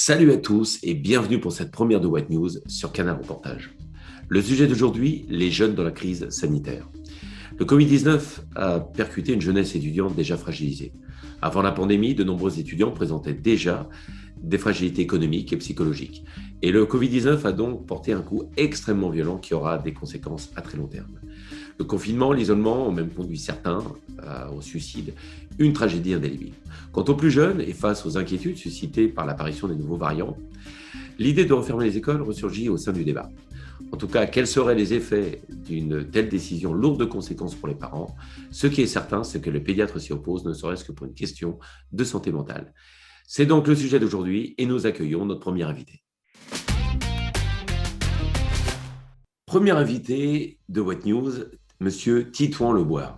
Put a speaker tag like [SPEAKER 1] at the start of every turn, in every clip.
[SPEAKER 1] Salut à tous et bienvenue pour cette première de White News sur Canal Reportage. Le sujet d'aujourd'hui, les jeunes dans la crise sanitaire. Le Covid-19 a percuté une jeunesse étudiante déjà fragilisée. Avant la pandémie, de nombreux étudiants présentaient déjà des fragilités économiques et psychologiques. Et le Covid-19 a donc porté un coup extrêmement violent qui aura des conséquences à très long terme. Le confinement, l'isolement ont même conduit certains au suicide, une tragédie indélébile. Quant aux plus jeunes, et face aux inquiétudes suscitées par l'apparition des nouveaux variants, l'idée de refermer les écoles ressurgit au sein du débat. En tout cas, quels seraient les effets d'une telle décision lourde de conséquences pour les parents? Ce qui est certain, c'est que les pédiatres s'y opposent, ne serait-ce que pour une question de santé mentale. C'est donc le sujet d'aujourd'hui et nous accueillons notre premier invité. Premier invité de What News, Monsieur Titouan Leboire.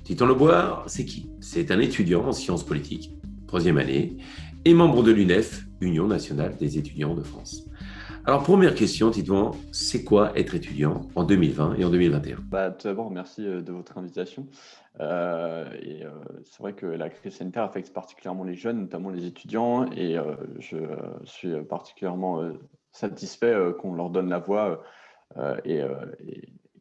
[SPEAKER 1] Titouan Leboire, c'est qui? C'est un étudiant en sciences politiques, 3e année, et membre de l'UNEF, Union nationale des étudiants de France. Alors, première question, Titouan, c'est quoi être étudiant en 2020 et en 2021?
[SPEAKER 2] Tout d'abord, merci de votre invitation. C'est vrai que la crise sanitaire affecte particulièrement les jeunes, notamment les étudiants, et je suis particulièrement satisfait qu'on leur donne la voix et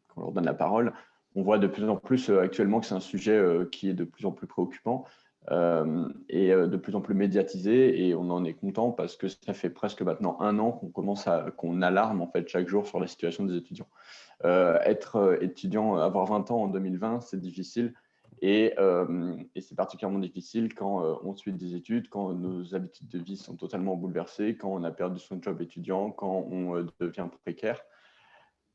[SPEAKER 2] qu'on leur donne la parole. On voit de plus en plus actuellement que c'est un sujet qui est de plus en plus préoccupant et de plus en plus médiatisé, et on en est content parce que ça fait presque maintenant 1 an qu'on alarme en fait chaque jour sur la situation des étudiants. Être étudiant, avoir 20 ans en 2020, c'est difficile, et c'est particulièrement difficile quand on suit des études, quand nos habitudes de vie sont totalement bouleversées, quand on a perdu son job étudiant, quand on devient précaire.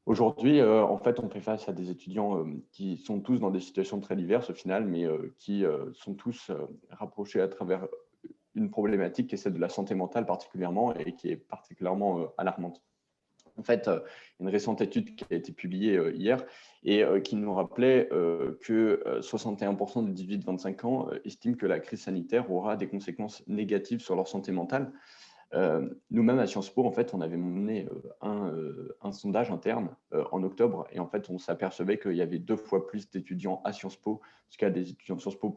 [SPEAKER 2] Aujourd'hui, en fait, on fait face à des étudiants qui sont tous dans des situations très diverses au final, mais qui sont tous rapprochés à travers une problématique qui est celle de la santé mentale particulièrement, et qui est particulièrement alarmante. En fait, une récente étude qui a été publiée hier et qui nous rappelait que 61% des 18-25 ans estiment que la crise sanitaire aura des conséquences négatives sur leur santé mentale. Nous-mêmes à Sciences Po, en fait, on avait mené un sondage interne en octobre, et en fait, on s'apercevait qu'il y avait 2 fois plus d'étudiants à Sciences Po, en tout cas des étudiants de Sciences Po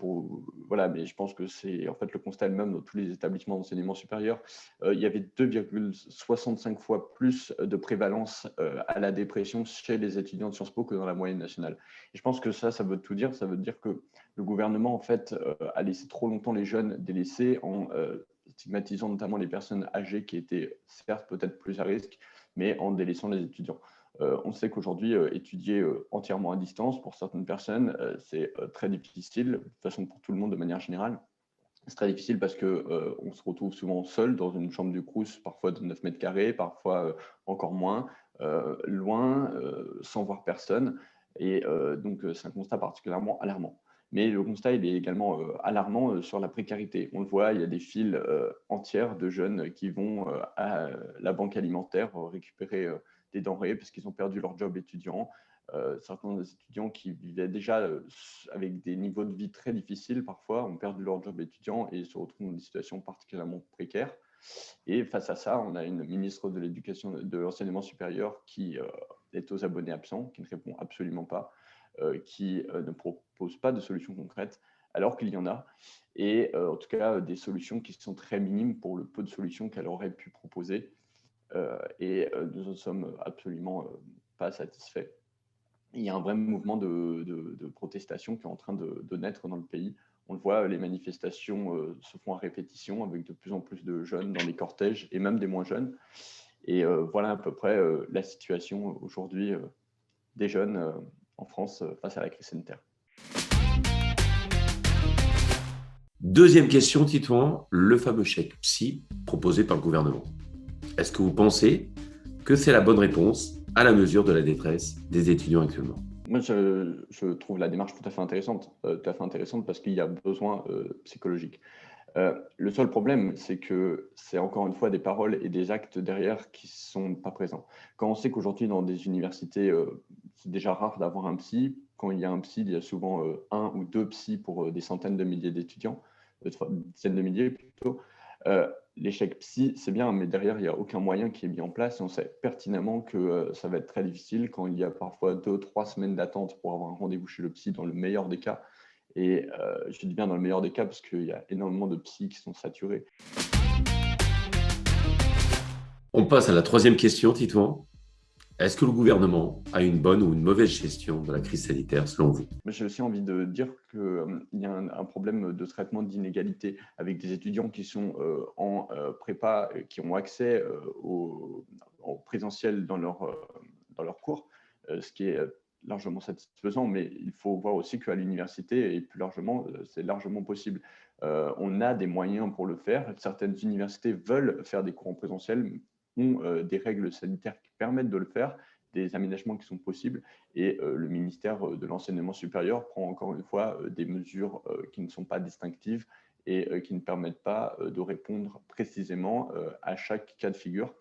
[SPEAKER 2] voilà, mais je pense que c'est en fait le constat même dans tous les établissements d'enseignement supérieur. Il y avait 2,65 fois plus de prévalence à la dépression chez les étudiants de Sciences Po que dans la moyenne nationale. Et je pense que ça veut tout dire. Ça veut dire que le gouvernement, en fait, a laissé trop longtemps les jeunes délaissés en stigmatisant notamment les personnes âgées qui étaient certes peut-être plus à risque, mais en délaissant les étudiants. On sait qu'aujourd'hui, étudier entièrement à distance, pour certaines personnes, c'est très difficile, de toute façon pour tout le monde de manière générale. C'est très difficile parce qu'on se retrouve souvent seul dans une chambre du Crous, parfois de 9 mètres carrés, parfois encore moins, loin, sans voir personne. Et donc, c'est un constat particulièrement alarmant. Mais le constat, il est également alarmant sur la précarité. On le voit, il y a des files entières de jeunes qui vont à la banque alimentaire récupérer des denrées parce qu'ils ont perdu leur job étudiant. Certains étudiants qui vivaient déjà avec des niveaux de vie très difficiles parfois ont perdu leur job étudiant et se retrouvent dans des situations particulièrement précaires. Et face à ça, on a une ministre de l'Éducation, de l'Enseignement supérieur qui est aux abonnés absents, qui ne répond absolument pas, qui ne propose pas de solutions concrètes, alors qu'il y en a, et en tout cas des solutions qui sont très minimes pour le peu de solutions qu'elle aurait pu proposer. Nous ne sommes absolument pas satisfaits. Il y a un vrai mouvement de protestation qui est en train de naître dans le pays. On le voit, les manifestations se font à répétition avec de plus en plus de jeunes dans les cortèges et même des moins jeunes. Et voilà à peu près la situation aujourd'hui des jeunes en France face à la crise sanitaire.
[SPEAKER 1] Deuxième question, Titouan, le fameux chèque psy proposé par le gouvernement. Est-ce que vous pensez que c'est la bonne réponse à la mesure de la détresse des étudiants actuellement?
[SPEAKER 2] Moi, je trouve la démarche tout à fait intéressante parce qu'il y a besoin psychologique. Le seul problème, c'est que c'est encore une fois des paroles et des actes derrière qui sont pas présents. Quand on sait qu'aujourd'hui, dans des universités, c'est déjà rare d'avoir un psy. Quand il y a un psy, il y a souvent un ou deux psys pour des centaines de milliers d'étudiants, enfin, des dizaines de milliers plutôt. L'échec psy, c'est bien, mais derrière, il n'y a aucun moyen qui est mis en place. Et on sait pertinemment que ça va être très difficile quand il y a parfois 2 ou 3 semaines d'attente pour avoir un rendez-vous chez le psy, dans le meilleur des cas. Et je dis bien dans le meilleur des cas parce qu'il y a énormément de psys qui sont saturés.
[SPEAKER 1] On passe à la troisième question, Titouan. Est-ce que le gouvernement a une bonne ou une mauvaise gestion de la crise sanitaire selon vous?
[SPEAKER 2] Mais j'ai aussi envie de dire qu'il y a un problème de traitement d'inégalité avec des étudiants qui sont en prépa, qui ont accès au présentiel dans leur cours, ce qui est largement satisfaisant, mais il faut voir aussi qu'à l'université, et plus largement, c'est largement possible. On a des moyens pour le faire. Certaines universités veulent faire des cours en présentiel, ont des règles sanitaires qui permettent de le faire, des aménagements qui sont possibles, et le ministère de l'Enseignement supérieur prend encore une fois des mesures qui ne sont pas distinctives et qui ne permettent pas de répondre précisément à chaque cas de figure.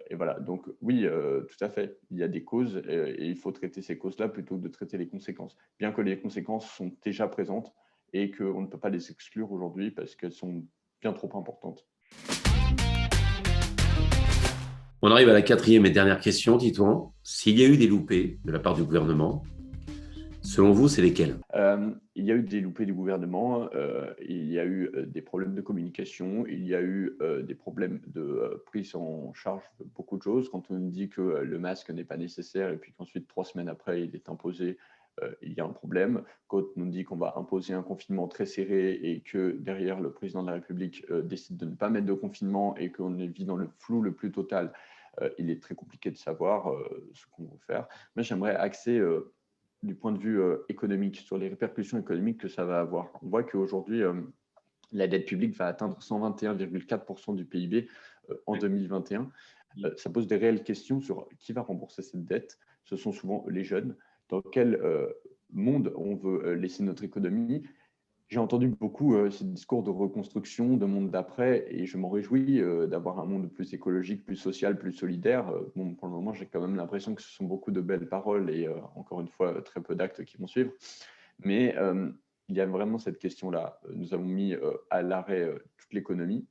[SPEAKER 2] Et voilà, donc oui, tout à fait, il y a des causes et il faut traiter ces causes-là plutôt que de traiter les conséquences, bien que les conséquences sont déjà présentes et qu'on ne peut pas les exclure aujourd'hui parce qu'elles sont bien trop importantes.
[SPEAKER 1] On arrive à la quatrième et dernière question, Titouan. S'il y a eu des loupés de la part du gouvernement, selon vous, c'est lesquels?
[SPEAKER 2] Il y a eu des loupés du gouvernement, il y a eu des problèmes de communication, il y a eu des problèmes de prise en charge de beaucoup de choses. Quand on dit que le masque n'est pas nécessaire et puis qu'ensuite, 3 semaines après, il est imposé, il y a un problème. Quand on dit qu'on va imposer un confinement très serré et que derrière, le président de la République décide de ne pas mettre de confinement et qu'on vit dans le flou le plus total, il est très compliqué de savoir ce qu'on va faire. Moi, j'aimerais axer du point de vue économique, sur les répercussions économiques que ça va avoir. On voit qu'aujourd'hui, la dette publique va atteindre 121,4% du PIB en 2021. Ça pose des réelles questions sur qui va rembourser cette dette. Ce sont souvent les jeunes. Dans quel monde on veut laisser notre économie? J'ai entendu beaucoup ces discours de reconstruction, de monde d'après, et je m'en réjouis d'avoir un monde plus écologique, plus social, plus solidaire. Bon, pour le moment, j'ai quand même l'impression que ce sont beaucoup de belles paroles et encore une fois, très peu d'actes qui vont suivre. Mais il y a vraiment cette question-là. Nous avons mis à l'arrêt toute l'économie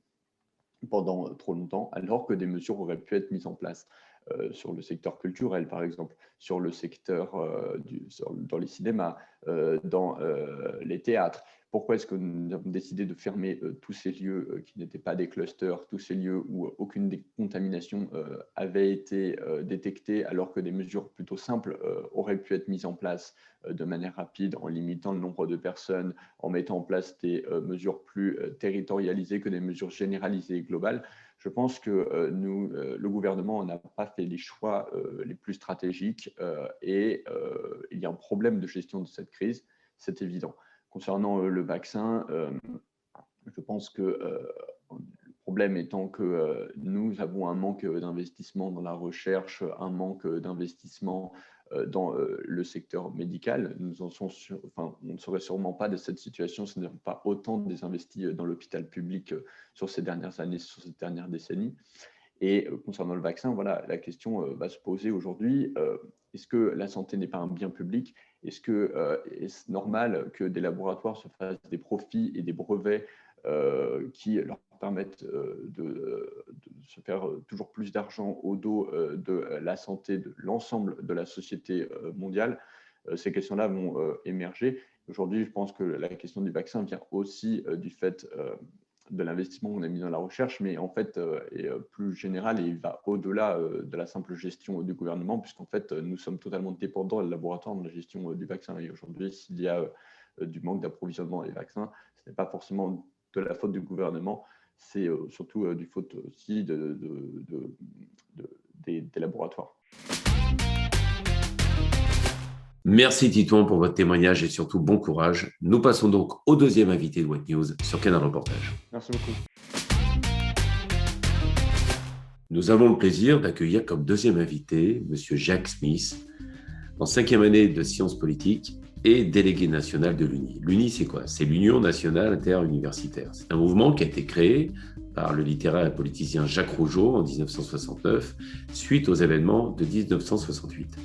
[SPEAKER 2] pendant trop longtemps, alors que des mesures auraient pu être mises en place sur le secteur culturel, par exemple, sur le secteur dans les cinémas, dans les théâtres. Pourquoi est-ce que nous avons décidé de fermer tous ces lieux qui n'étaient pas des clusters, tous ces lieux où aucune décontamination avait été détectée, alors que des mesures plutôt simples auraient pu être mises en place de manière rapide, en limitant le nombre de personnes, en mettant en place des mesures plus territorialisées que des mesures généralisées et globales? Je pense que le gouvernement n'a pas fait les choix les plus stratégiques et il y a un problème de gestion de cette crise, c'est évident. Concernant le vaccin, je pense que le problème étant que nous avons un manque d'investissement dans la recherche, un manque d'investissement dans le secteur médical. On ne serait sûrement pas de cette situation si nous n'avions pas autant désinvesti dans l'hôpital public sur ces dernières années, sur ces dernières décennies. Et concernant le vaccin, voilà, la question va se poser aujourd'hui. Est-ce que la santé n'est pas un bien public? Est-ce normal que des laboratoires se fassent des profits et des brevets qui leur permettent de se faire toujours plus d'argent au dos de la santé de l'ensemble de la société mondiale? Ces questions-là vont émerger. Aujourd'hui, je pense que la question du vaccin vient aussi du fait de l'investissement qu'on a mis dans la recherche, mais en fait est plus général et il va au-delà de la simple gestion du gouvernement, puisqu'en fait nous sommes totalement dépendants des laboratoires dans la gestion du vaccin. Et aujourd'hui, s'il y a du manque d'approvisionnement des vaccins, ce n'est pas forcément de la faute du gouvernement, c'est surtout du faute aussi des laboratoires.
[SPEAKER 1] Merci Titouan pour votre témoignage et surtout bon courage. Nous passons donc au deuxième invité de What News sur Canal Reportage.
[SPEAKER 2] Merci beaucoup.
[SPEAKER 1] Nous avons le plaisir d'accueillir comme deuxième invité M. Jacques Smith, en 5e année de sciences politiques et délégué national de l'UNI. L'UNI, c'est quoi? C'est l'Union nationale interuniversitaire. C'est un mouvement qui a été créé par le littéraire et politicien Jacques Rougeot en 1969, suite aux événements de 1968.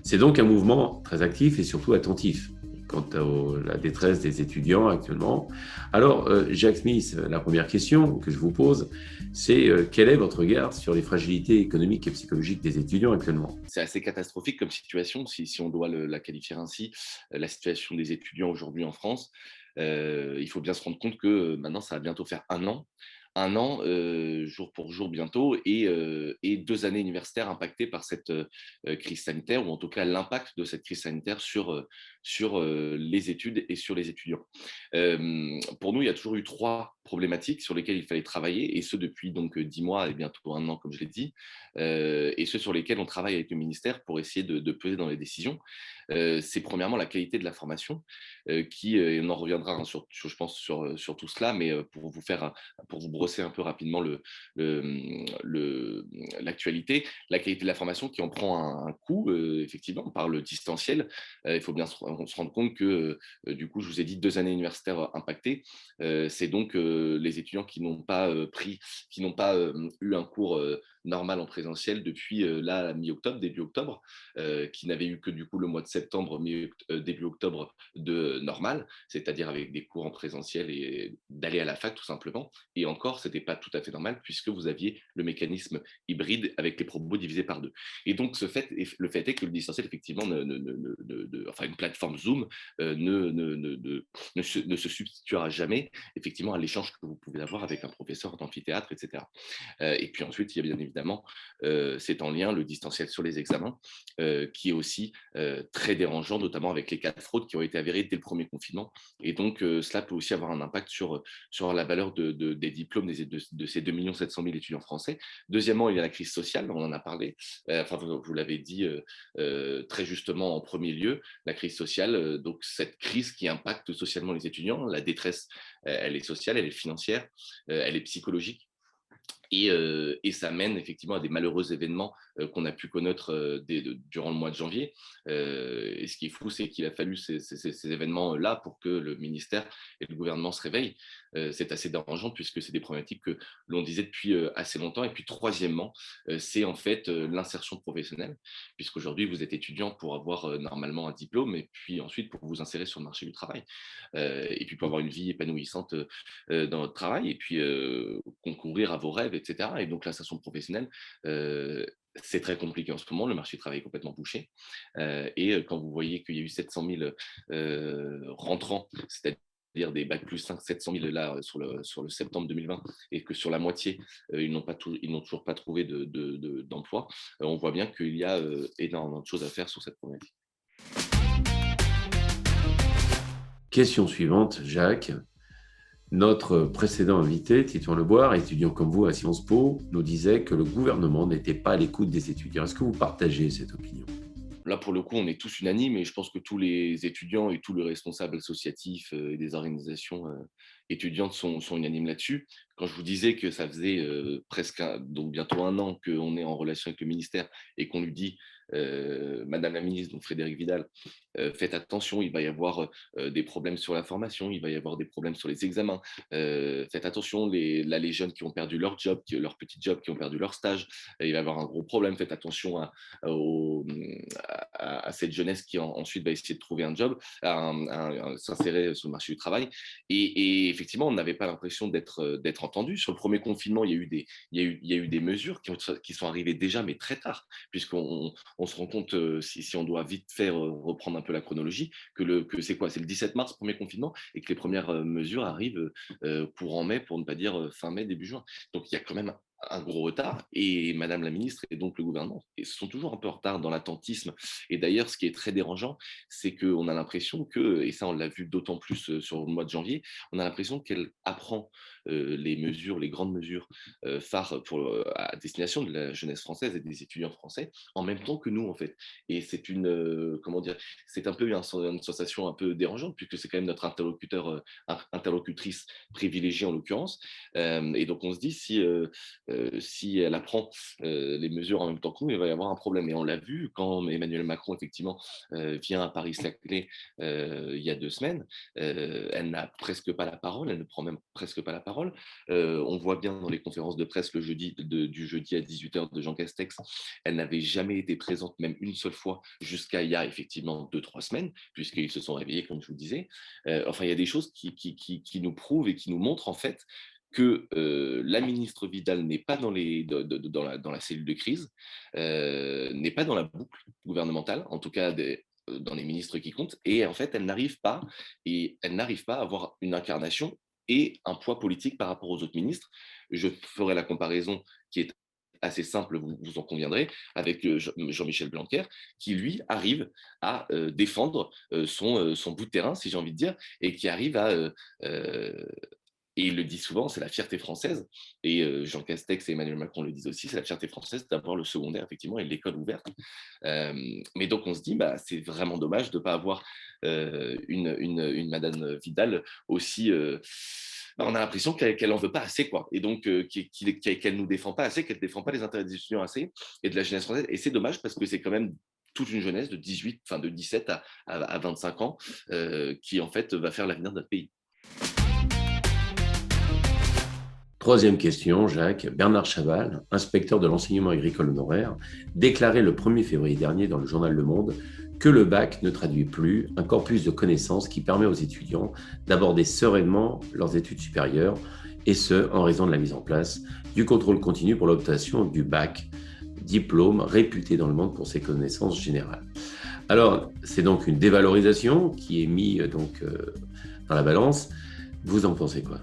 [SPEAKER 1] C'est donc un mouvement très actif et surtout attentif quant à la détresse des étudiants actuellement. Alors, Jacques Smith, la première question que je vous pose, c'est quel est votre regard sur les fragilités économiques et psychologiques des étudiants actuellement?
[SPEAKER 3] C'est assez catastrophique comme situation, si on doit la qualifier ainsi, la situation des étudiants aujourd'hui en France. Il faut bien se rendre compte que maintenant, ça va bientôt faire un an jour pour jour bientôt, et 2 années universitaires impactées par cette crise sanitaire, ou en tout cas l'impact de cette crise sanitaire sur les études et sur les étudiants. Pour nous, il y a toujours eu 3 problématiques sur lesquelles il fallait travailler, et ce depuis donc 10 mois et bientôt un an, comme je l'ai dit, et ceux sur lesquels on travaille avec le ministère pour essayer de peser dans les décisions. C'est premièrement la qualité de la formation, et on en reviendra hein, je pense sur tout cela, mais pour vous brosser un peu rapidement l'actualité, la qualité de la formation qui en prend un coup, effectivement, par le distanciel. Il faut bien se rendre compte que, du coup, je vous ai dit 2 années universitaires impactées. C'est donc les étudiants qui n'ont pas eu un cours normal en présentiel depuis là, mi-octobre, début octobre, qui n'avaient eu que du coup le mois de septembre, début octobre de normal, c'est-à-dire avec des cours en présentiel et d'aller à la fac tout simplement. Et encore, ce n'était pas tout à fait normal puisque vous aviez le mécanisme hybride avec les propos divisés par 2. Et donc, le fait est que le distanciel, effectivement, enfin une plateforme Zoom ne se substituera jamais effectivement à l'échange que vous pouvez avoir avec un professeur d'amphithéâtre, etc. Et puis ensuite, il y a bien évidemment, c'est en lien le distanciel sur les examens, qui est aussi très dérangeant, notamment avec les cas de fraude qui ont été avérés dès le premier confinement. Et donc, cela peut aussi avoir un impact sur la valeur des diplômes de ces 2 700 000 étudiants français. Deuxièmement, il y a la crise sociale, on en a parlé. Enfin, vous l'avez dit très justement en premier lieu, la crise sociale, donc cette crise qui impacte socialement les étudiants. La détresse, elle est sociale, elle est financière, elle est psychologique. Et ça mène effectivement à des malheureux événements qu'on a pu connaître durant le mois de janvier. Et ce qui est fou, c'est qu'il a fallu ces événements-là pour que le ministère et le gouvernement se réveillent. C'est assez dérangeant puisque c'est des problématiques que l'on disait depuis assez longtemps. Et puis troisièmement, c'est en fait l'insertion professionnelle, puisqu'aujourd'hui vous êtes étudiant pour avoir normalement un diplôme et puis ensuite pour vous insérer sur le marché du travail. Et puis pour avoir une vie épanouissante dans votre travail et puis concourir à vos rêves, etc. Et donc l'insertion professionnelle, c'est très compliqué en ce moment. Le marché du travail est complètement bouché. Et quand vous voyez qu'il y a eu 700 000 rentrants, c'est-à-dire des bac plus 5, 700 000 là sur le septembre 2020, et que sur la moitié, ils n'ont toujours pas trouvé d'emploi, on voit bien qu'il y a énormément de choses à faire sur cette problématique.
[SPEAKER 1] Question suivante, Jacques. Notre précédent invité, Titouan Leboire, étudiant comme vous à Sciences Po, nous disait que le gouvernement n'était pas à l'écoute des étudiants. Est-ce que vous partagez cette opinion?
[SPEAKER 3] Là, pour le coup, on est tous unanimes et je pense que tous les étudiants et tous les responsables associatifs et des organisations étudiantes sont unanimes là-dessus. Quand je vous disais que ça faisait donc bientôt un an qu'on est en relation avec le ministère et qu'on lui dit, Madame la ministre, donc Frédérique Vidal, faites attention, il va y avoir des problèmes sur la formation, il va y avoir des problèmes sur les examens, faites attention, les jeunes qui ont perdu leur job, leur petit job, qui ont perdu leur stage, il va y avoir un gros problème, faites attention à cette jeunesse qui ensuite va essayer de trouver un job, s'insérer sur le marché du travail. Et effectivement, on n'avait pas l'impression d'être entendu. Sur le premier confinement, il y a eu des mesures qui sont arrivées déjà, mais très tard, puisqu'on se rend compte, si on doit vite faire reprendre un peu la chronologie, que c'est quoi? C'est le 17 mars, premier confinement, et que les premières mesures arrivent courant mai, pour ne pas dire fin mai, début juin. Donc il y a quand même un gros retard, et Madame la ministre et donc le gouvernement sont toujours un peu en retard dans l'attentisme. Et d'ailleurs, ce qui est très dérangeant, c'est qu'on a l'impression que, et ça on l'a vu d'autant plus sur le mois de janvier, on a l'impression qu'elle apprend les grandes mesures phares à destination de la jeunesse française et des étudiants français, en même temps que nous en fait. Et c'est comment dire, c'est un peu une sensation un peu dérangeante, puisque c'est quand même notre interlocutrice privilégiée en l'occurrence. Et donc on se dit, si si elle apprend les mesures en même temps que nous, il va y avoir un problème. Et on l'a vu quand Emmanuel Macron, effectivement, vient à Paris-Saclay il y a 2 semaines. Elle n'a presque pas la parole, elle ne prend même presque pas la parole. On voit bien dans les conférences de presse du jeudi à 18h de Jean Castex, elle n'avait jamais été présente, même une seule fois, jusqu'à il y a effectivement 2-3 semaines, puisqu'ils se sont réveillés, comme je vous le disais. Enfin, il y a des choses qui nous prouvent et qui nous montrent en fait que la ministre Vidal n'est pas dans la cellule de crise, n'est pas dans la boucle gouvernementale, en tout cas dans les ministres qui comptent, et en fait, elle n'arrive pas à avoir une incarnation et un poids politique par rapport aux autres ministres. Je ferai la comparaison qui est assez simple, vous en conviendrez, avec Jean-Michel Blanquer, qui lui arrive à défendre son bout de terrain, si j'ai envie de dire, et qui arrive à et il le dit souvent, c'est la fierté française. Et Jean Castex et Emmanuel Macron le disent aussi, c'est la fierté française d'avoir le secondaire, effectivement, et l'école ouverte. Mais donc, on se dit, c'est vraiment dommage de ne pas avoir une Madame Vidal aussi. On a l'impression qu'elle n'en veut pas assez, quoi. Et donc, qu'elle ne nous défend pas assez, qu'elle ne défend pas les intérêts des étudiants assez et de la jeunesse française. Et c'est dommage parce que c'est quand même toute une jeunesse de 17 à 25 ans qui, en fait, va faire l'avenir de notre pays.
[SPEAKER 1] Troisième question, Jacques. Bernard Chaval, inspecteur de l'enseignement agricole honoraire, déclarait le 1er février dernier dans le journal Le Monde que le bac ne traduit plus un corpus de connaissances qui permet aux étudiants d'aborder sereinement leurs études supérieures, et ce, en raison de la mise en place du contrôle continu pour l'obtention du bac, diplôme réputé dans le monde pour ses connaissances générales. Alors, c'est donc une dévalorisation qui est mise dans la balance. Vous en pensez quoi ?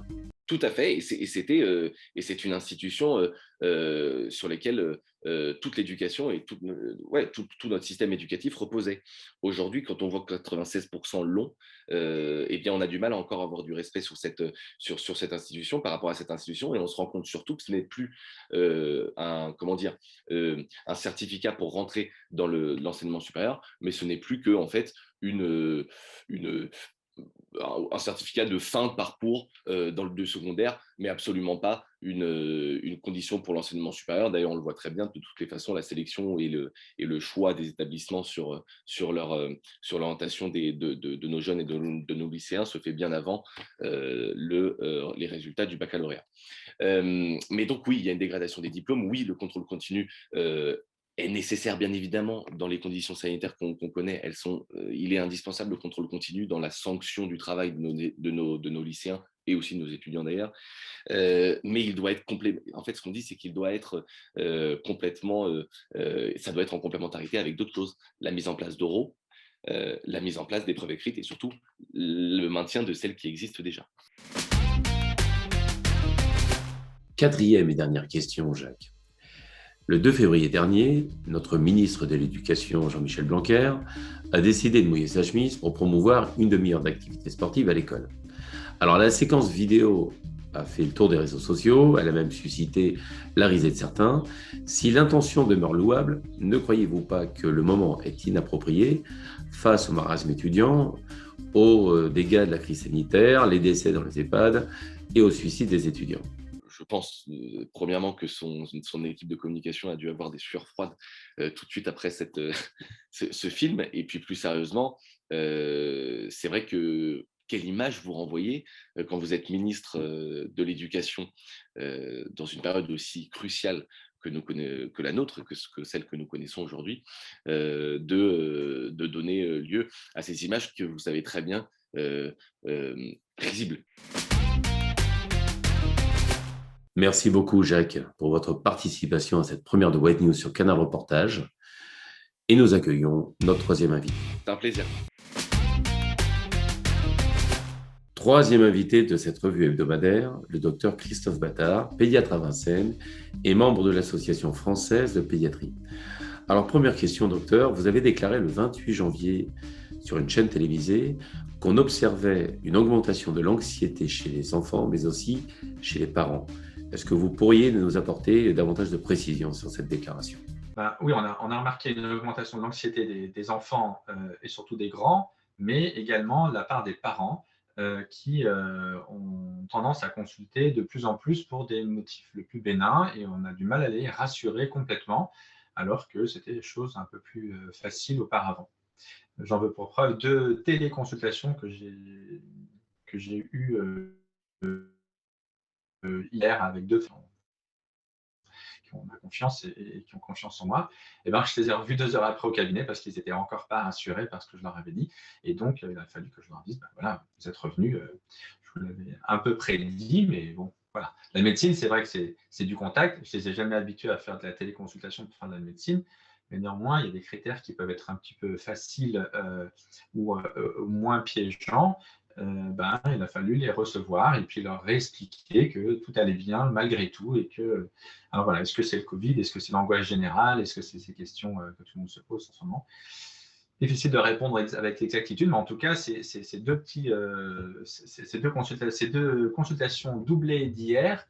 [SPEAKER 3] Tout à fait, et c'est une institution sur laquelle toute l'éducation et tout notre système éducatif reposait. Aujourd'hui, quand on voit que 96% l'ont, eh bien, on a du mal à encore avoir du respect sur cette institution, par rapport à cette institution, et on se rend compte surtout que ce n'est plus un certificat pour rentrer dans l'enseignement supérieur, mais ce n'est plus que, en fait, un certificat de fin de parcours dans le secondaire, mais absolument pas une condition pour l'enseignement supérieur. D'ailleurs, on le voit très bien, de toutes les façons, la sélection et le choix des établissements sur l'orientation de nos jeunes et de nos lycéens se fait bien avant les résultats du baccalauréat. Mais donc oui, il y a une dégradation des diplômes, oui, le contrôle continu est nécessaire, bien évidemment, dans les conditions sanitaires qu'on connaît. Il est indispensable, le contrôle continu, dans la sanction du travail de nos lycéens et aussi de nos étudiants d'ailleurs. Mais il doit être complet. En fait, ce qu'on dit, c'est qu'il doit être complètement. Ça doit être en complémentarité avec d'autres choses. La mise en place d'oraux, la mise en place d'épreuves écrites et surtout le maintien de celles qui existent déjà.
[SPEAKER 1] Quatrième et dernière question, Jacques. Le 2 février dernier, notre ministre de l'Éducation, Jean-Michel Blanquer, a décidé de mouiller sa chemise pour promouvoir une demi-heure d'activité sportive à l'école. Alors, la séquence vidéo a fait le tour des réseaux sociaux, elle a même suscité la risée de certains. Si l'intention demeure louable, ne croyez-vous pas que le moment est inapproprié face au marasme étudiant, aux dégâts de la crise sanitaire, les décès dans les EHPAD et au suicide des étudiants ?
[SPEAKER 3] Je pense, premièrement, que son équipe de communication a dû avoir des sueurs froides tout de suite après ce film. Et puis, plus sérieusement, c'est vrai que quelle image vous renvoyez quand vous êtes ministre de l'Éducation dans une période aussi cruciale que la nôtre, que celle que nous connaissons aujourd'hui, de donner lieu à ces images que vous savez très bien risibles.
[SPEAKER 1] Merci beaucoup, Jacques, pour votre participation à cette première de White News sur Canal Reportage. Et nous accueillons notre troisième invité.
[SPEAKER 3] C'est un plaisir.
[SPEAKER 1] Troisième invité de cette revue hebdomadaire, le docteur Christophe Battard, pédiatre à Vincennes et membre de l'Association française de pédiatrie. Alors, première question, docteur. Vous avez déclaré le 28 janvier sur une chaîne télévisée qu'on observait une augmentation de l'anxiété chez les enfants, mais aussi chez les parents. Est-ce que vous pourriez nous apporter davantage de précisions sur cette déclaration ?
[SPEAKER 4] Oui, on a remarqué une augmentation de l'anxiété des enfants et surtout des grands, mais également de la part des parents. qui ont tendance à consulter de plus en plus pour des motifs le plus bénins et on a du mal à les rassurer complètement, alors que c'était des choses un peu plus faciles auparavant. J'en veux pour preuve 2 téléconsultations que j'ai eues hier avec 2 femmes qui ont ma confiance et qui ont confiance en moi. Et ben, je les ai revus 2 heures après au cabinet parce qu'ils n'étaient encore pas rassurés par ce que je leur avais dit. Et donc, il a fallu que je leur dise, ben voilà, vous êtes revenus, je vous l'avais un peu prédit, mais bon, voilà. La médecine, c'est vrai que c'est du contact. Je ne les ai jamais habitués à faire de la téléconsultation pour faire de la médecine. Mais néanmoins, il y a des critères qui peuvent être un petit peu faciles ou moins piégeants. Ben, il a fallu les recevoir et puis leur réexpliquer que tout allait bien malgré tout et que, alors voilà, est-ce que c'est le Covid, est-ce que c'est l'angoisse générale, est-ce que c'est ces questions que tout le monde se pose en ce moment. Difficile de répondre avec l'exactitude, mais en tout cas, ces deux consultations doublées d'hier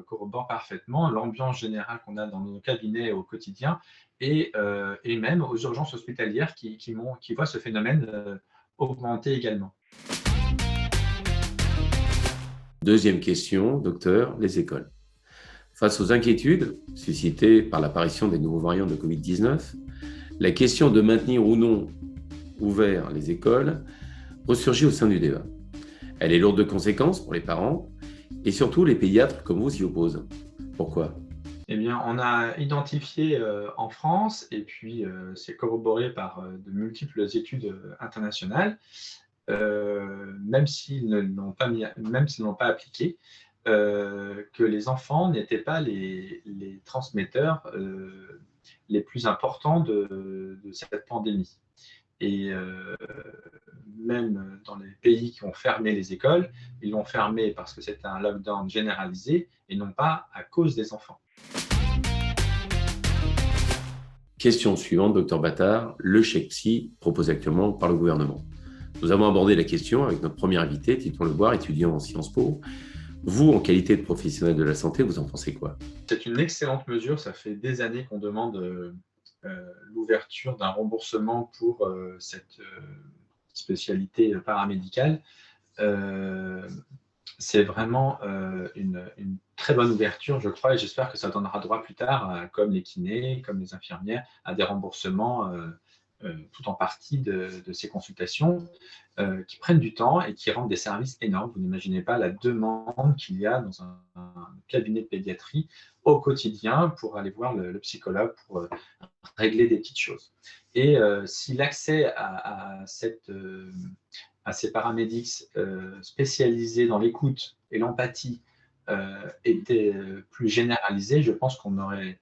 [SPEAKER 4] corroborent parfaitement l'ambiance générale qu'on a dans nos cabinets au quotidien et même aux urgences hospitalières qui voient ce phénomène augmenter également.
[SPEAKER 1] Deuxième question, docteur, les écoles. Face aux inquiétudes suscitées par l'apparition des nouveaux variants de Covid-19, la question de maintenir ou non ouvert les écoles ressurgit au sein du débat. Elle est lourde de conséquences pour les parents et surtout les pédiatres comme vous s'y opposent. Pourquoi ?
[SPEAKER 4] Eh bien, on a identifié en France, et puis c'est corroboré par de multiples études internationales, même s'ils ne l'ont pas appliqué, que les enfants n'étaient pas les transmetteurs les plus importants de cette pandémie. Et même dans les pays qui ont fermé les écoles, ils l'ont fermé parce que c'était un lockdown généralisé et non pas à cause des enfants.
[SPEAKER 1] Question suivante, docteur Battard. Le chèque psy proposé actuellement par le gouvernement. Nous avons abordé la question avec notre premier invité, Titon Leboire, étudiant en Sciences Po. Vous, en qualité de professionnel de la santé, vous en pensez quoi ?
[SPEAKER 4] C'est une excellente mesure. Ça fait des années qu'on demande l'ouverture d'un remboursement pour cette spécialité paramédicale. C'est vraiment une très bonne ouverture, je crois, et j'espère que ça donnera droit plus tard, comme les kinés, comme les infirmières, à des remboursements tout en partie de ces consultations qui prennent du temps et qui rendent des services énormes. Vous n'imaginez pas la demande qu'il y a dans un cabinet de pédiatrie au quotidien pour aller voir le psychologue pour régler des petites choses. Et si l'accès à ces paramédics spécialisés dans l'écoute et l'empathie était plus généralisé, je pense qu'on aurait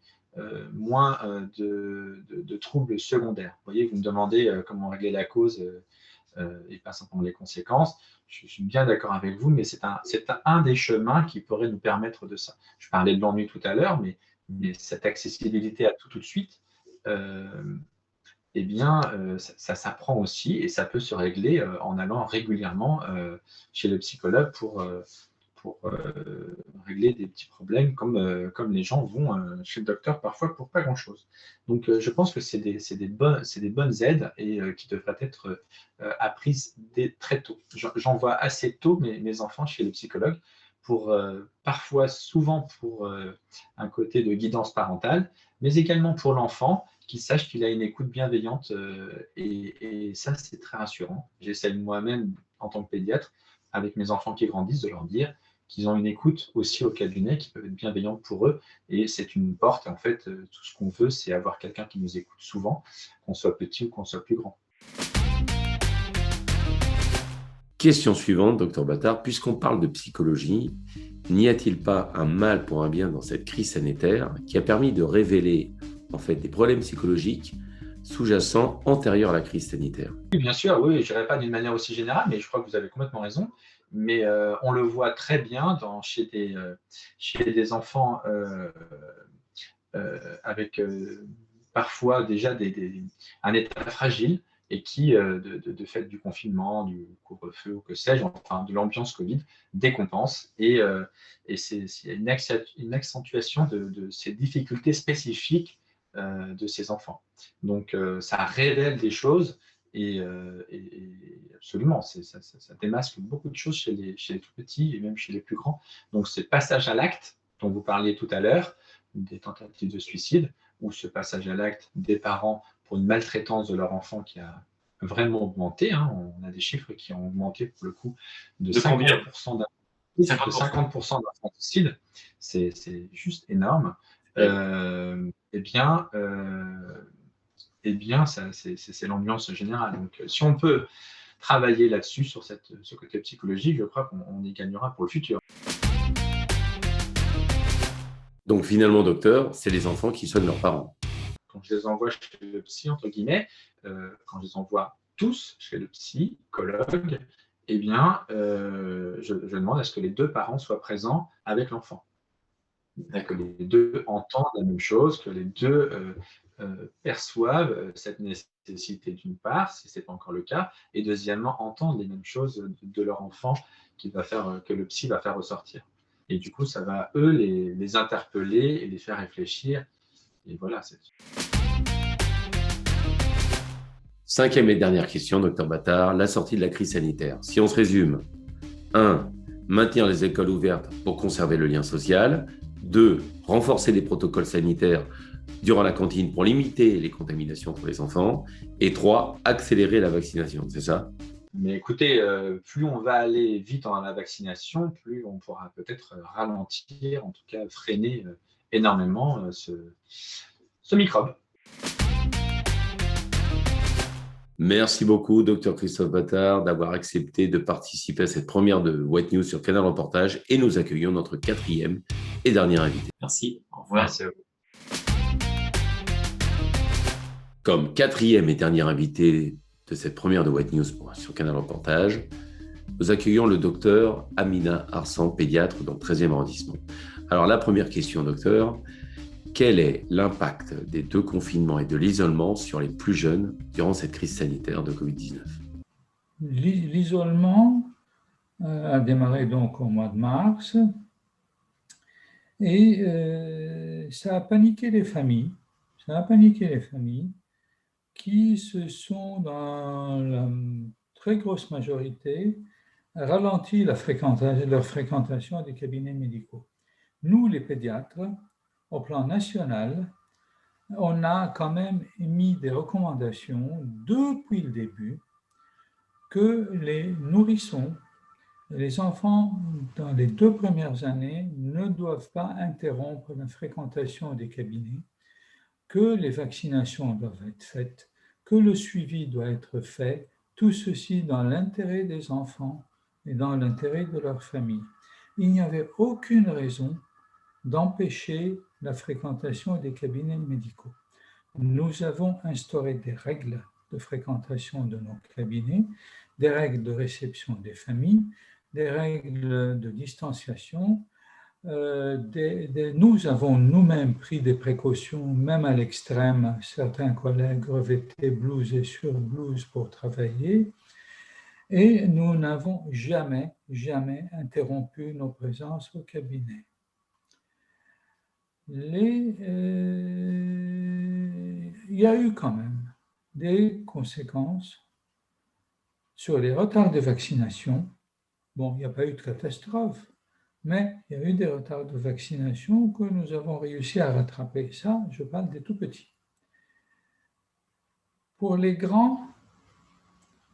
[SPEAKER 4] moins de troubles secondaires. Vous voyez, vous me demandez comment régler la cause et pas simplement les conséquences. Je suis bien d'accord avec vous, mais c'est un des chemins qui pourrait nous permettre de ça. Je parlais de l'ennui tout à l'heure, mais cette accessibilité à tout de suite, eh bien, ça s'apprend aussi et ça peut se régler en allant régulièrement chez le psychologue pour régler des petits problèmes comme les gens vont chez le docteur parfois pour pas grand-chose. Donc, je pense que c'est des bonnes aides et qui devraient être apprises très tôt. J'envoie assez tôt mes enfants chez les psychologues pour souvent pour un côté de guidance parentale, mais également pour l'enfant qu'il sache qu'il a une écoute bienveillante et ça, c'est très rassurant. J'essaie moi-même, en tant que pédiatre, avec mes enfants qui grandissent, de leur dire qu'ils ont une écoute aussi au cabinet, qui peut être bienveillante pour eux. Et c'est une porte. En fait, tout ce qu'on veut, c'est avoir quelqu'un qui nous écoute souvent, qu'on soit petit ou qu'on soit plus grand.
[SPEAKER 1] Question suivante, docteur Battard. Puisqu'on parle de psychologie, n'y a-t-il pas un mal pour un bien dans cette crise sanitaire qui a permis de révéler en fait des problèmes psychologiques sous-jacents antérieurs à la crise sanitaire ?
[SPEAKER 4] Oui, bien sûr, oui, je ne dirais pas d'une manière aussi générale, mais je crois que vous avez complètement raison. Mais on le voit très bien chez des enfants avec parfois déjà un état fragile et qui, de fait du confinement, du couvre-feu ou que sais-je, enfin de l'ambiance Covid, décompense. Et c'est une accentuation de ces difficultés spécifiques de ces enfants. Donc, ça révèle des choses Absolument, ça démasque beaucoup de choses chez les tout petits et même chez les plus grands. Donc, ce passage à l'acte dont vous parliez tout à l'heure, des tentatives de suicide, ou ce passage à l'acte des parents pour une maltraitance de leur enfant qui a vraiment augmenté. On a des chiffres qui ont augmenté pour le coup de 50% d'infanticide. C'est juste énorme. Eh bien, c'est l'ambiance générale. Donc, si on peut travailler là-dessus, sur ce côté psychologique, je crois qu'on y gagnera pour le futur.
[SPEAKER 1] Donc finalement, docteur, c'est les enfants qui soignent leurs parents.
[SPEAKER 4] Quand je les envoie chez le psy, entre guillemets, quand je les envoie tous chez le psychologue, eh bien, je demande à ce que les deux parents soient présents avec l'enfant. Que les deux entendent la même chose, que les deux perçoivent cette nécessité d'une part, si ce n'est pas encore le cas, et deuxièmement, entendent les mêmes choses de leur enfant que le psy va faire ressortir. Et du coup, ça va, eux, les interpeller et les faire réfléchir. Et voilà.
[SPEAKER 1] Cinquième et dernière question, docteur Battard, la sortie de la crise sanitaire. Si on se résume, 1. Maintenir les écoles ouvertes pour conserver le lien social. 2. Renforcer les protocoles sanitaires durant la cantine pour limiter les contaminations pour les enfants. Et 3. Accélérer la vaccination, c'est ça?
[SPEAKER 4] Mais écoutez, plus on va aller vite dans la vaccination, plus on pourra peut-être ralentir, en tout cas freiner énormément ce microbe.
[SPEAKER 1] Merci beaucoup, docteur Christophe Battard, d'avoir accepté de participer à cette première de White News sur Canal Reportage, et nous accueillons notre quatrième et dernier invité.
[SPEAKER 5] Merci, au revoir.
[SPEAKER 4] Merci à vous.
[SPEAKER 1] Comme quatrième et dernier invité de cette première de White News sur Canal Reportage, nous accueillons le docteur Amina Arsan, pédiatre dans le 13e arrondissement. Alors la première question, docteur, quel est l'impact des 2 confinements et de l'isolement sur les plus jeunes durant cette crise sanitaire de Covid-19?
[SPEAKER 6] L'isolement a démarré donc au mois de mars et ça a paniqué les familles. Ça a paniqué les familles qui se sont, dans la très grosse majorité, ralenti leur fréquentation des cabinets médicaux. Nous, les pédiatres, au plan national, on a quand même émis des recommandations depuis le début que les nourrissons, les enfants dans les 2 premières années ne doivent pas interrompre la fréquentation des cabinets, que les vaccinations doivent être faites, que le suivi doit être fait, tout ceci dans l'intérêt des enfants et dans l'intérêt de leur famille. Il n'y avait aucune raison d'empêcher la fréquentation des cabinets médicaux. Nous avons instauré des règles de fréquentation de nos cabinets, des règles de réception des familles, des règles de distanciation. Nous avons nous-mêmes pris des précautions, même à l'extrême. Certains collègues revêtaient blouse et surblouse pour travailler. Et nous n'avons jamais interrompu nos présences au cabinet. Il y a eu quand même des conséquences sur les retards de vaccination. Bon, il n'y a pas eu de catastrophe, mais il y a eu des retards de vaccination que nous avons réussi à rattraper. Ça, je parle des tout petits. Pour les grands,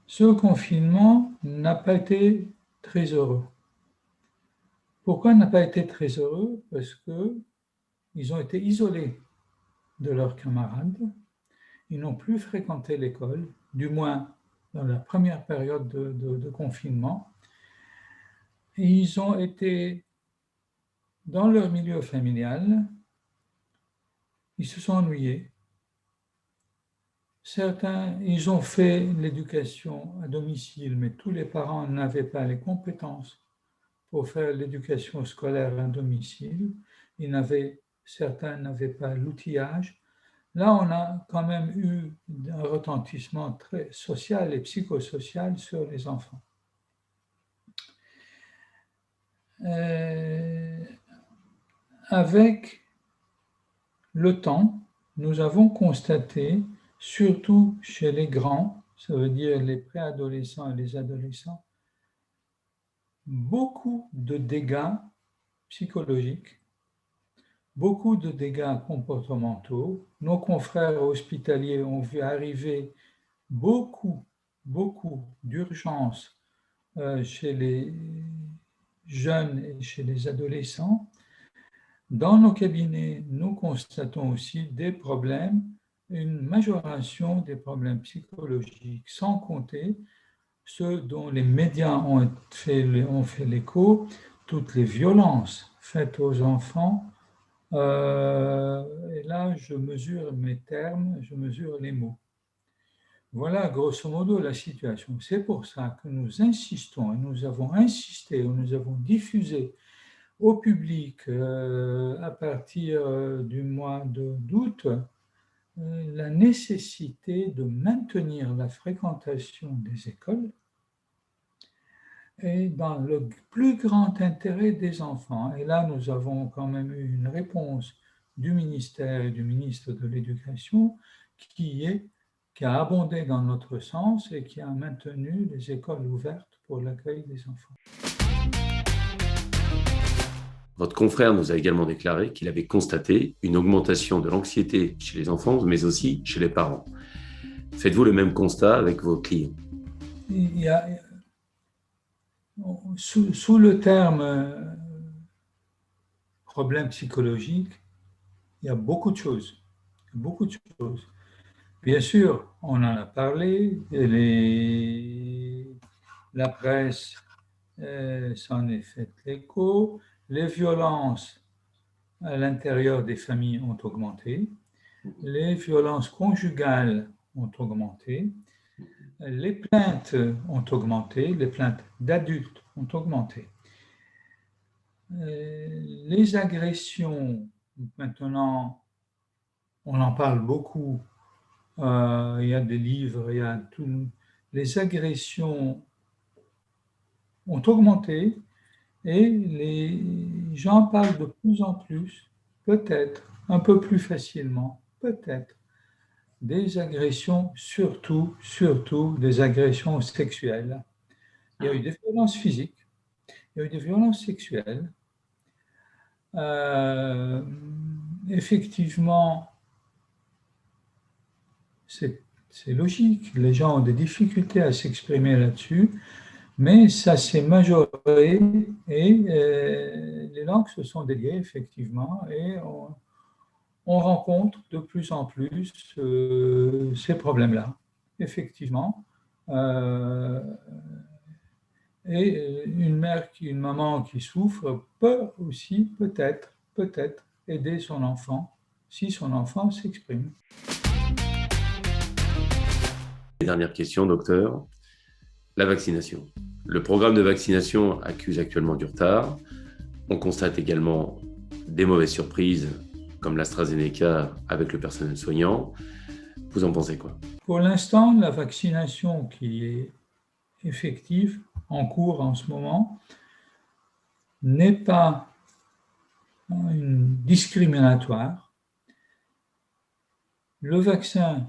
[SPEAKER 6] ce confinement n'a pas été très heureux. Pourquoi n'a pas été très heureux? Parce qu'ils ont été isolés de leurs camarades, ils n'ont plus fréquenté l'école, du moins dans la première période de confinement. Et ils ont été dans leur milieu familial, ils se sont ennuyés. Certains, ils ont fait l'éducation à domicile, mais tous les parents n'avaient pas les compétences pour faire l'éducation scolaire à domicile. Certains n'avaient pas l'outillage. Là, on a quand même eu un retentissement très social et psychosocial sur les enfants. Avec le temps, nous avons constaté, surtout chez les grands, ça veut dire les préadolescents et les adolescents, beaucoup de dégâts psychologiques, beaucoup de dégâts comportementaux. Nos confrères hospitaliers ont vu arriver beaucoup d'urgences chez les jeunes et chez les adolescents. Dans nos cabinets, nous constatons aussi des problèmes, une majoration des problèmes psychologiques, sans compter ceux dont les médias ont fait l'écho, toutes les violences faites aux enfants. Et là, je mesure mes termes, je mesure les mots. Voilà, grosso modo, la situation. C'est pour ça que nous insistons, et nous avons insisté, nous avons diffusé au public à partir du mois d'août la nécessité de maintenir la fréquentation des écoles et dans le plus grand intérêt des enfants. Et là, nous avons quand même eu une réponse du ministère et du ministre de l'Éducation qui a abondé dans notre sens et qui a maintenu les écoles ouvertes pour l'accueil des enfants.
[SPEAKER 1] Votre confrère nous a également déclaré qu'il avait constaté une augmentation de l'anxiété chez les enfants, mais aussi chez les parents. Faites-vous le même constat avec vos clients?
[SPEAKER 6] Il y a, sous le terme problème psychologique, il y a beaucoup de choses. Beaucoup de choses. Bien sûr, on en a parlé, la presse s'en est fait l'écho, les violences à l'intérieur des familles ont augmenté, les violences conjugales ont augmenté, les plaintes ont augmenté, les plaintes d'adultes ont augmenté. Les agressions, maintenant, on en parle beaucoup, il y a des livres, il y a tout. Les agressions ont augmenté et les gens parlent de plus en plus, peut-être un peu plus facilement, peut-être, des agressions, surtout des agressions sexuelles. Il y a eu des violences physiques, il y a eu des violences sexuelles. Effectivement, c'est logique, les gens ont des difficultés à s'exprimer là-dessus, mais ça s'est majoré et les langues se sont déliées, effectivement, et on rencontre de plus en plus ces problèmes-là, effectivement. Et une maman qui souffre peut aussi, peut-être, aider son enfant, si son enfant s'exprime.
[SPEAKER 1] Dernière question, docteur. La vaccination. Le programme de vaccination accuse actuellement du retard. On constate également des mauvaises surprises, comme l'AstraZeneca avec le personnel soignant. Vous en pensez quoi?
[SPEAKER 6] Pour l'instant, la vaccination qui est effective, en cours en ce moment, n'est pas discriminatoire. Le vaccin,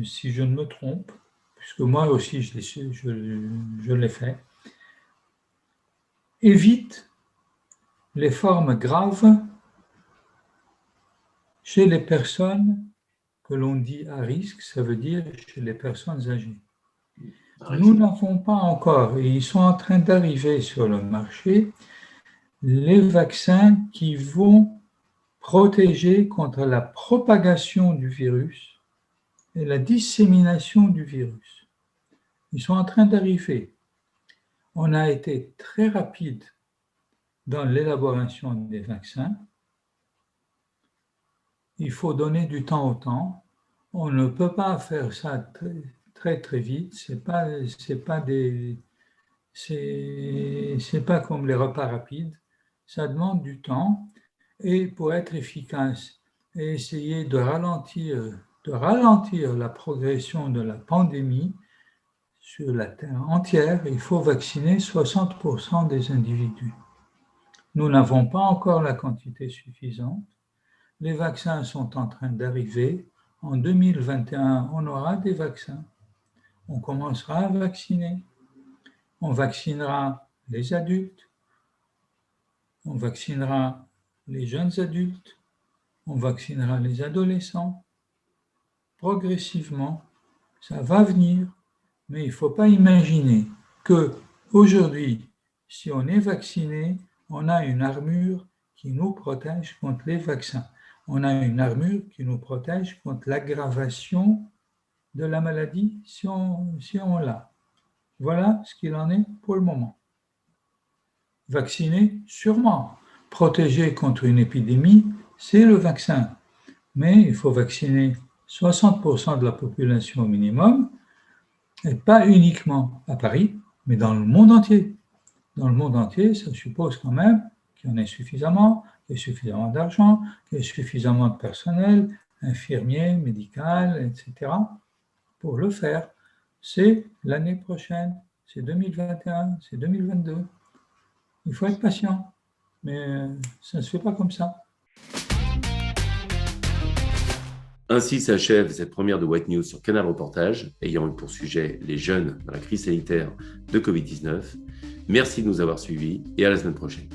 [SPEAKER 6] si je ne me trompe, puisque moi aussi je l'ai fait, évite les formes graves chez les personnes que l'on dit à risque, ça veut dire chez les personnes âgées. Nous n'avons pas encore, et ils sont en train d'arriver sur le marché, les vaccins qui vont protéger contre la propagation du virus et la dissémination du virus. Ils sont en train d'arriver. On a été très rapide dans l'élaboration des vaccins. Il faut donner du temps au temps. On ne peut pas faire ça très vite. C'est pas comme les repas rapides. Ça demande du temps. Et pour être efficace et essayer de ralentir la progression de la pandémie sur la Terre entière, il faut vacciner 60% des individus. Nous n'avons pas encore la quantité suffisante. Les vaccins sont en train d'arriver en 2021, on aura des vaccins. On commencera à vacciner. On vaccinera les adultes. On vaccinera les jeunes adultes. On vaccinera les adolescents. Progressivement, ça va venir, mais il ne faut pas imaginer qu'aujourd'hui, si on est vacciné, on a une armure qui nous protège contre les vaccins. On a une armure qui nous protège contre l'aggravation de la maladie si on l'a. Voilà ce qu'il en est pour le moment. Vacciner, sûrement. Protéger contre une épidémie, c'est le vaccin. Mais il faut vacciner 60% de la population au minimum, et pas uniquement à Paris, mais dans le monde entier. Dans le monde entier, ça suppose quand même qu'il y en ait suffisamment, qu'il y ait suffisamment d'argent, qu'il y ait suffisamment de personnel, infirmiers, médical, etc., pour le faire. C'est l'année prochaine, c'est 2021, c'est 2022. Il faut être patient, mais ça ne se fait pas comme ça.
[SPEAKER 1] Ainsi s'achève cette première de White News sur Canal Reportage, ayant eu pour sujet les jeunes dans la crise sanitaire de Covid-19. Merci de nous avoir suivis et à la semaine prochaine.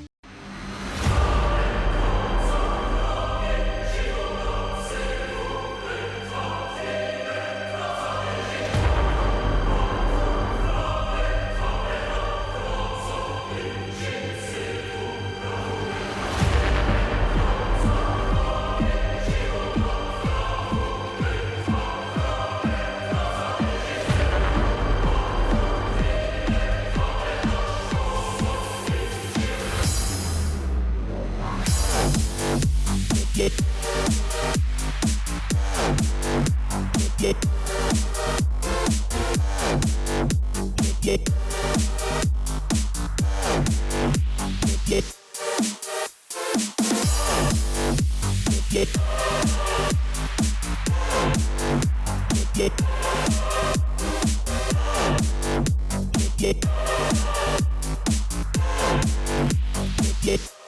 [SPEAKER 5] Yeah.